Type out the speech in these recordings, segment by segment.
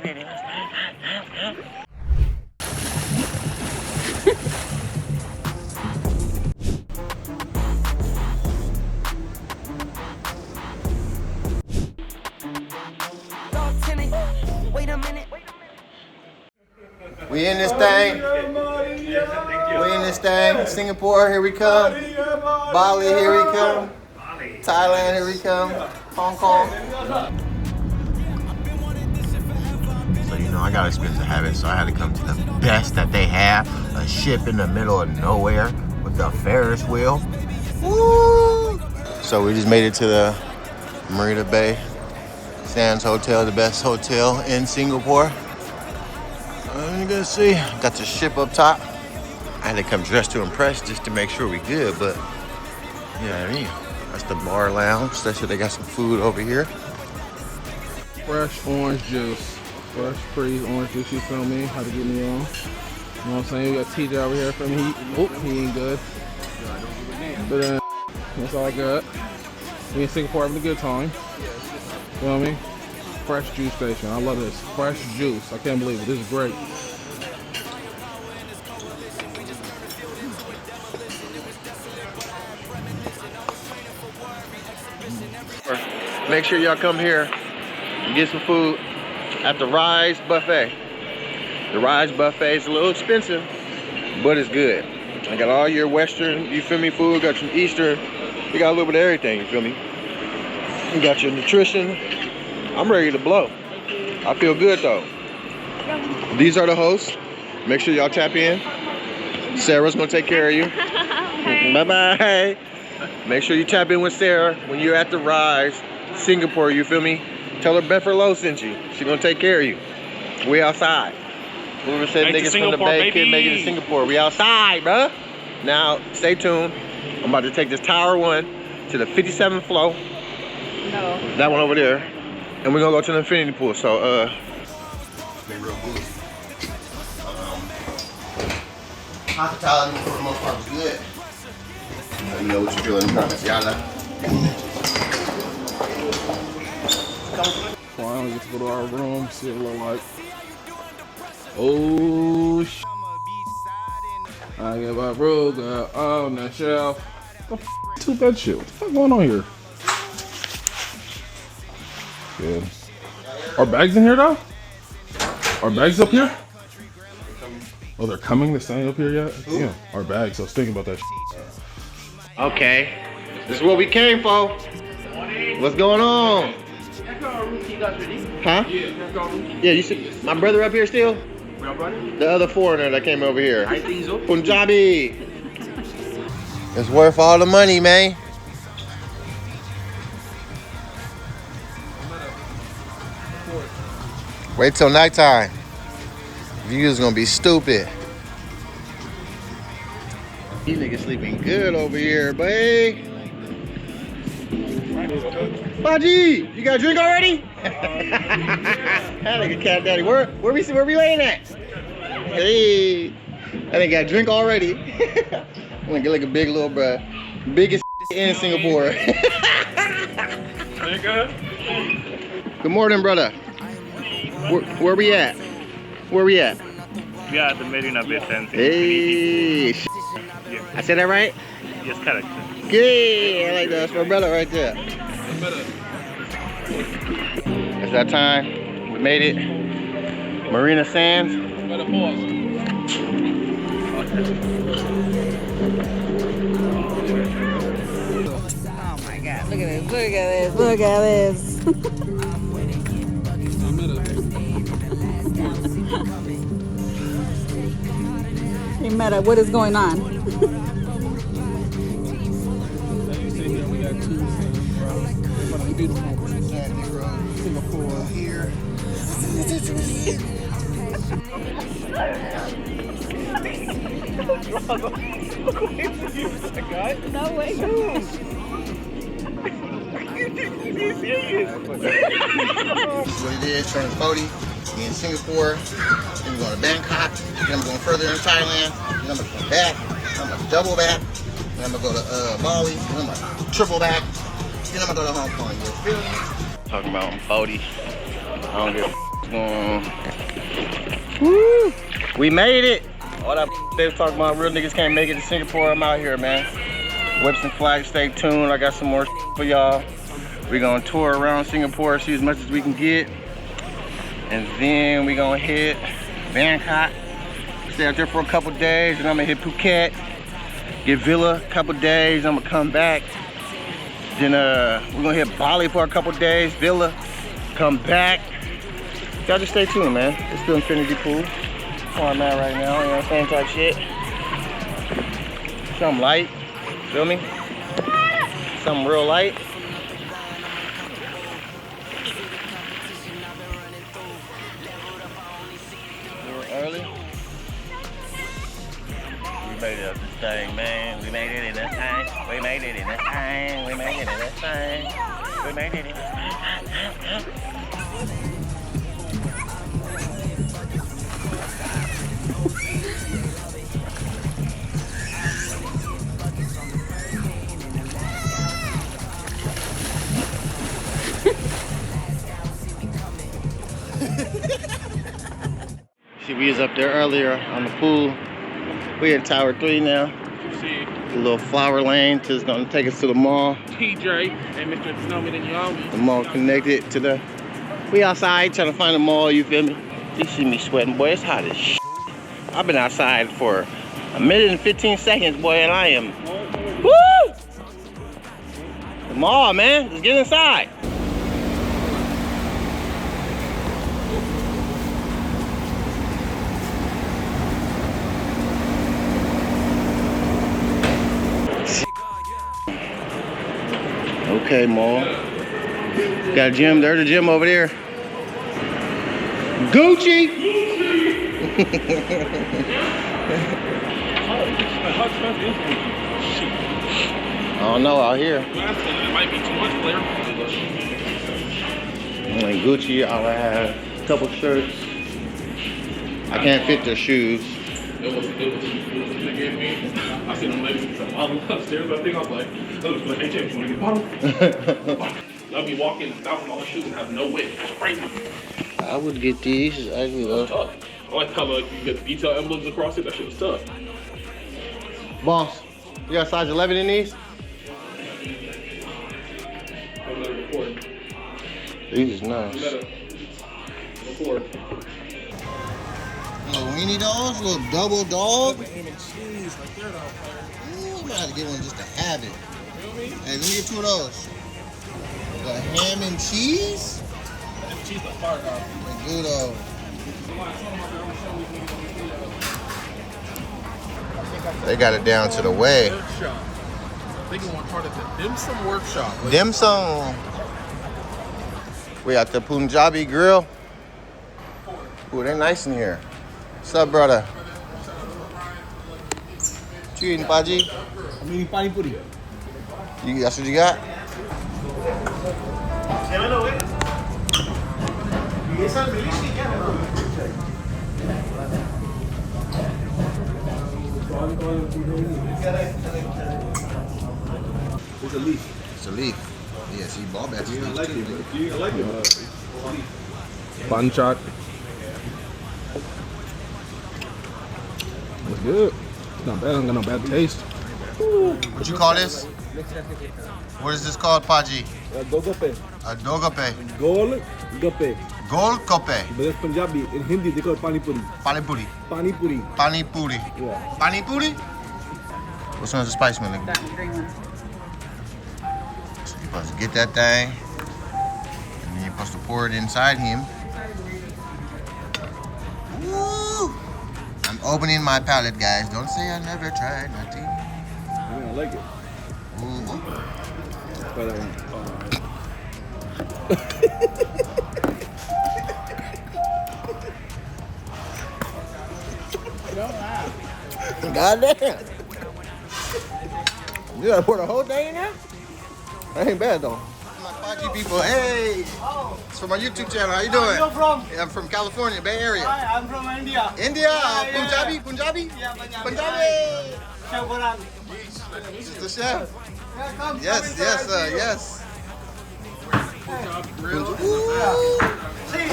We in this thing. We in this thing. Singapore, here we come. Bali, here we come. Thailand, here we come. Hong Kong. So you know, I got expensive habits, so I had to come to the best that they have. A ship in the middle of nowhere with the Ferris wheel. Woo! So we just made it to the Marina Bay Sands Hotel, the best hotel in Singapore. You can see, got the ship up top. I had to come dressed to impress just to make sure we good, but you know what I mean? That's the bar lounge. That's where they got some food over here. Fresh orange juice. Fresh freeze orange juice, you feel me? How to get me on. You know what I'm saying? We got TJ over here for me. He ain't good. But that's all I got. We in Singapore having a good time. You know what I mean? Fresh juice station. I love this. Fresh juice. I can't believe it. This is great. Make sure y'all come here and get some food at the Rise Buffet. The Rise Buffet is a little expensive, but it's good. I got all your Western, you feel me, food. Got some Eastern. You got a little bit of everything, you feel me? You got your nutrition. I'm ready to blow. I feel good though. These are the hosts. Make sure y'all tap in. Sarah's gonna take care of you. Bye-bye. Make sure you tap in with Sarah when you're at the Rise Singapore, you feel me? Tell her Bedford Lowe sent you. She gonna take care of you. We outside. Whoever said niggas from the Bay couldn't make it to Singapore. We outside, bruh. Now, stay tuned. I'm about to take this Tower 1 to the 57th floor. No. That one over there. And we're gonna go to the infinity pool. So, been real good. Hospitality for the most part was good. Let me know what you feel in the comments. Y'all know. Well, I get to go to our room, see what it look like. Oh, sh**. I get my room, got on the shelf. What the f*** took that shit? What the fuck going on here? Good. Our bags in here though? Our bags up here? Oh, they're coming? They're staying up here yet? Yeah, our bags. I was thinking about that shit. Okay. This is what we came for. What's going on? Huh? Yeah, you see my brother up here still? The other foreigner that came over here. I think so. Punjabi. It's worth all the money, man. Wait till nighttime. Views gonna be stupid. These niggas sleeping good over here, babe. Baji, you got a drink already? That nigga cat daddy. Where we laying at? Hey, that nigga got a drink already. I'm gonna get like a big little bruh. Biggest in Singapore. Good morning, brother. Where we at? Where we at? We are at the Marina Bay Sands. Hey, Yes. I said that right? Yes, correct. Yeah, I like that. That's my brother right there. It's that time. We made it. Marina Sands. Oh my God! Look at this! Look at this! Look at this! Hey Meta, what is going on? Singapore here. No way. What it is, turning 40, be in Singapore, then we're going to Bangkok, then I'm going further in Thailand, then I'm going to come back, I'm going to double back, then I'm going to go to Bali, then I'm going to triple back, then I'm going to go to Hong Kong. You feel me? Talking about I'm 40. I don't give a going? Woo! We made it. All that they was talking about, real niggas can't make it to Singapore. I'm out here, man. Whips and flags, stay tuned. I got some more for y'all. We're gonna tour around Singapore, see as much as we can get. And then we gonna hit Bangkok. Stay out there for a couple days, and I'm gonna hit Phuket. Get Villa a couple days. I'm gonna come back. Then we're gonna hit Bali for a couple days. Villa, come back. Y'all just stay tuned, man. It's the infinity pool. That's where I'm at right now. You know what I'm saying? Type shit. Something light. Feel me? Something real light. A little early. We made it up this thing, man. We made it in this thing. We made it in this thing. We made it in this thing. We made it in this thing. See, we was up there earlier on the pool. We at Tower 3 now. See, A little flower lane is gonna take us to the mall. TJ and Mr. Snowman and Yomi. The mall connected to the. We outside trying to find a mall, you feel me? You see me sweating, boy, it's hot as shit. I've been outside for 1 minute and 15 seconds, boy, and I am. Woo! The mall, man. Let's get inside. Okay, mall. Got a gym. There's a gym over there. Gucci. I don't know out here. It might be too much, player. Like Gucci, I'll have a couple shirts. I can't fit their shoes. It was they gave me. I seen them ladies with a bottle upstairs. I think I was like, hey, James, you want to get a bottle? Let me walk in $1,000 shoes and have no weight. It's crazy. I would get these. I do It's tough. I like how like you get the detail emblems across it. That shit was tough. Boss, you got size 11 in these? I'm gonna record. These is nice. Record. Little weenie dogs, little double dog. Ham and cheese right there, though. Ooh, I'm gonna have to get one just to have it. Hey, let me get 2 of those. The ham and cheese? Ham and cheese, the fire dog. Good old. They got it down to the way. Workshop. They can want part of the dim sum workshop. Dim sum. We at the Punjabi grill. Ooh, they're nice in here. What's up, brother? What you eating, Paji? I'm eating pani puri. That's what you got? It's a leaf. It's a leaf. Yeah, see, ball bats is You leaf like too. it, but you like it. Bun shot. It's good. It's not bad. I don't got no bad taste. What you call this? What is this called, Paji? Golgappe. A dogape. Golgappe. Gol kope. But it's Punjabi. In Hindi, they call it pani puri. Pani puri. Pani puri. Pani puri. Yeah. Pani puri? Which one's the spice one? So you're supposed to get that thing, and then you're supposed to pour it inside him. Woo! I'm opening my palate, guys. Don't say I never tried nothing. Yeah, I like it. Ooh. Try that one. Goddamn. You gotta pour the whole thing in there? That ain't bad though. My Paji people, hey! It's from my YouTube channel. How you doing? Where are you from? Yeah, I'm from California, Bay Area. Hi, I'm from India. India, Yeah. Punjabi, Punjabi? Yeah, Punjabi. Punjabi! Chef Boran. This is the chef. Yeah, come. Yes, come yes, inside, yes. See,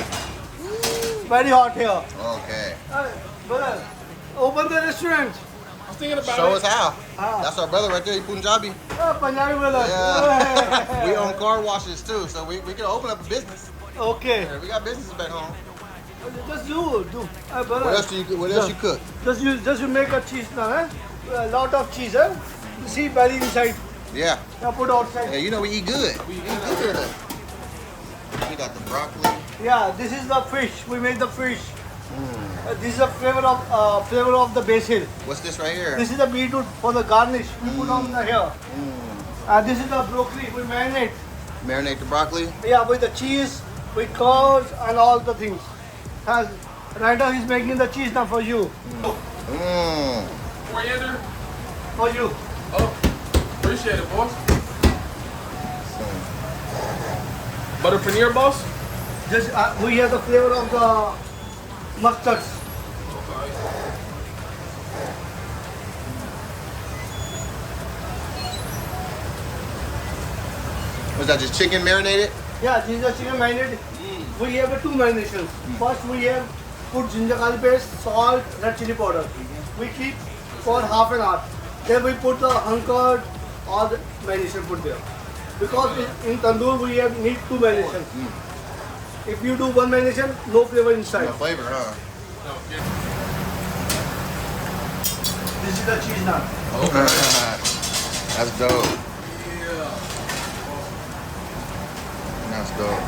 Very hot here. Okay. Brother, open the restaurant. I'm thinking about Show it. us how. Ah. That's our brother right there, he Punjabi. Punjabi brother. Yeah. We own car washes too, so we can open up a business. Okay. Yeah, we got businesses back home. Just do. Brother. What else you cook? Just you make a cheese now, eh? A lot of cheese, eh? You see belly inside. Yeah. Now put outside. Yeah, you know we eat good. We eat good here. We got the broccoli. Yeah, this is the fish. We make the fish. This is the flavor of the basil. What's this right here? This is the beetroot for the garnish. We put on the here. This is the broccoli. We marinate. Marinate the broccoli. Yeah, with the cheese, with curds and all the things. Right now he's making the cheese now for you. Mmm. Coriander. For you. Oh, appreciate it, boss. Butter paneer, boss. Just we have the flavor of the mustards. Was that just chicken marinated? Yeah, this is the chicken marinade. We have two marinations. First we have put ginger garlic paste, salt, red chili powder. We keep for half an hour. Then we put the hunkered or the marination put there. Because in tandoor we have need two marinations. If you do one marination, no flavor inside. No flavor, huh? This is the cheese naan. That's dope. That's dope.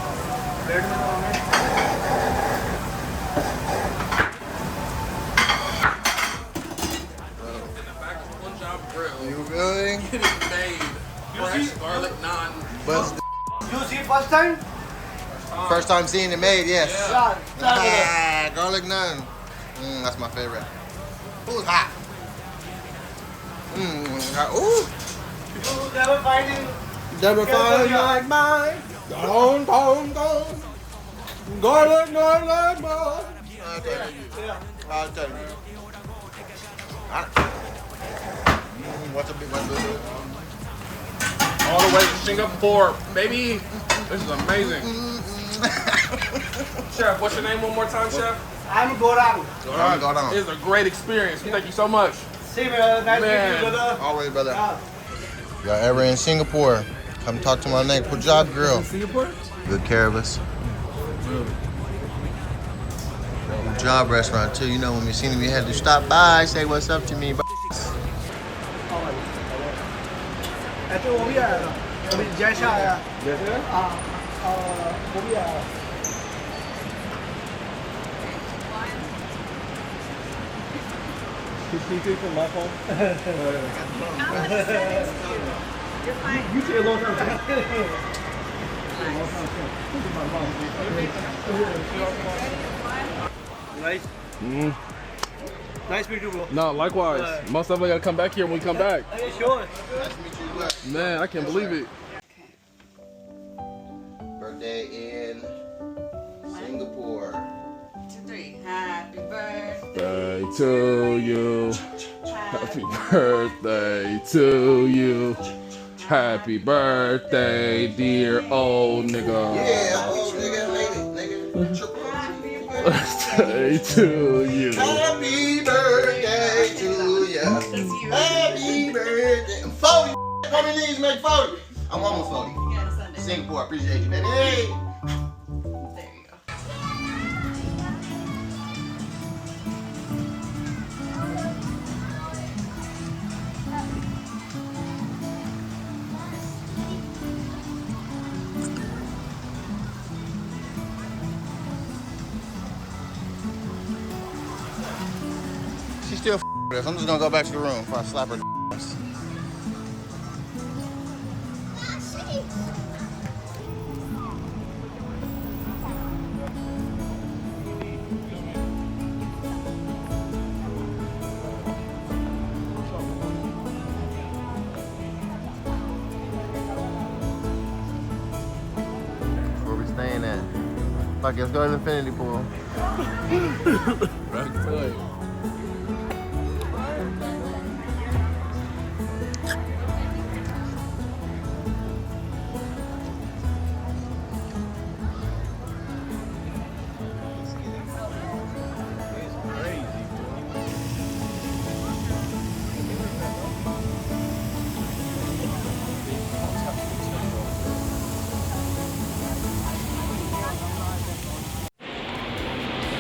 You really? It is made. Fresh garlic naan. But You see first time? first time seeing it made, yes. Yeah. Garlic naan. That's my favorite. Ooh, it's hot. Hot. Ooh. You never find it. Never find like mine. Gone. Garlic naan like mine. I'll tell you. I'll tell you. What's a big one? All the way to Singapore, baby. This is amazing. Chef, what's your name one more time, Chef? I'm Gorang. Go down. It is a great experience. Thank you so much. Same, nice Man. meeting you, brother. Always, brother. Yeah. Y'all ever in Singapore? Come talk to my next Punjab girl. Singapore? Good care of us. Punjab restaurant too. You know when we seen him, you had to stop by, say what's up to me. ऐसे वो भी आया था अभी जैसा आया हाँ वो भी आया from my phone. You say a long time. Nice. Nice meet you, bro. No, likewise. Most definitely gotta come back here when we come back. Are you sure? Man, I can't believe it. Birthday in Singapore. 2, 3. Happy birthday. Birthday to you. Happy birthday to you. Happy birthday, dear old nigga. Yeah, old nigga made it, nigga. Birthday to you. Happy birthday to ya. Happy birthday. I'm 40. How many knees make 40? I'm almost 40. Yeah, Sunday. Singapore, appreciate you, baby. Hey. There you go. She's still with us. I'm just gonna go back to the room before I slap her. Where we staying at? Fuck it, let's go to the infinity pool.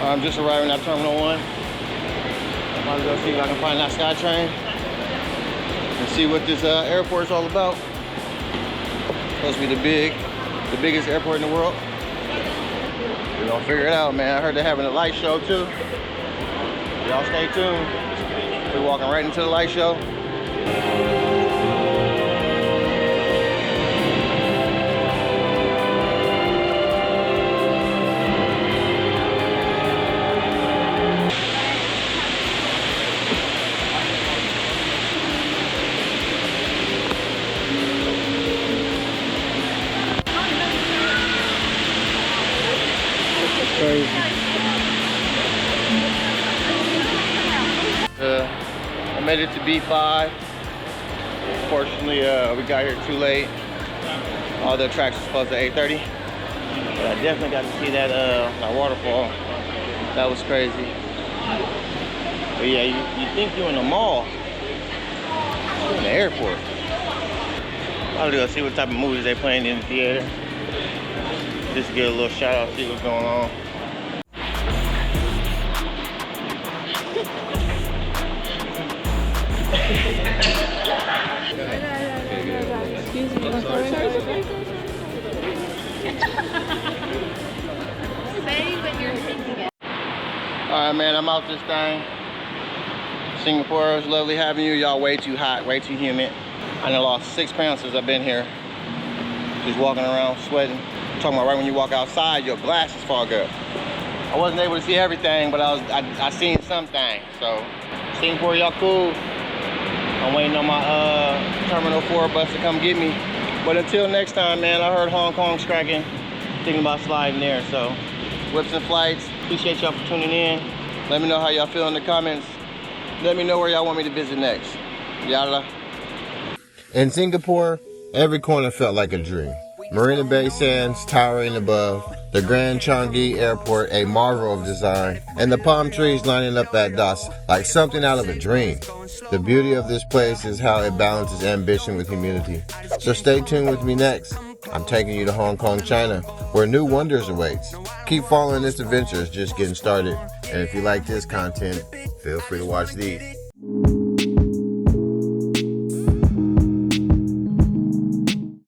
I'm just arriving at Terminal 1. I'm about to go see if I can find that SkyTrain and see what this airport is all about. Supposed to be the biggest airport in the world. We're gonna figure it out, man. I heard they're having a light show too. Y'all stay tuned. We're walking right into the light show. I made it to B5. Unfortunately, we got here too late. All the attractions closed at 8:30. But I definitely got to see that waterfall. That was crazy. But yeah, you think you're in the mall. You're in the airport. I'm gonna go see what type of movies they playing in the theater. Just to get a little shout out, see what's going on. Excuse me. Say when you're thinking it. Alright, man, I'm out this thing. Singapore, it was lovely having you. Y'all way too hot, way too humid. I done lost 6 pounds since I've been here. Just walking around, sweating. I'm talking about right when you walk outside, your glasses fog up. I wasn't able to see everything, but I seen something. So, Singapore, y'all cool. I'm waiting on my Terminal 4 bus to come get me. But until next time, man, I heard Hong Kong's cracking. Thinking about sliding there, so. Whips and flights. Appreciate y'all for tuning in. Let me know how y'all feel in the comments. Let me know where y'all want me to visit next. Yada. In Singapore, every corner felt like a dream. Marina Bay Sands towering above, the Grand Changi Airport a marvel of design, and the palm trees lining up that dots like something out of a dream. The beauty of this place is how it balances ambition with humility. So stay tuned with me next. I'm taking you to Hong Kong, China, where new wonders awaits. Keep following this adventure, it's just getting started. And if you like this content, feel free to watch these.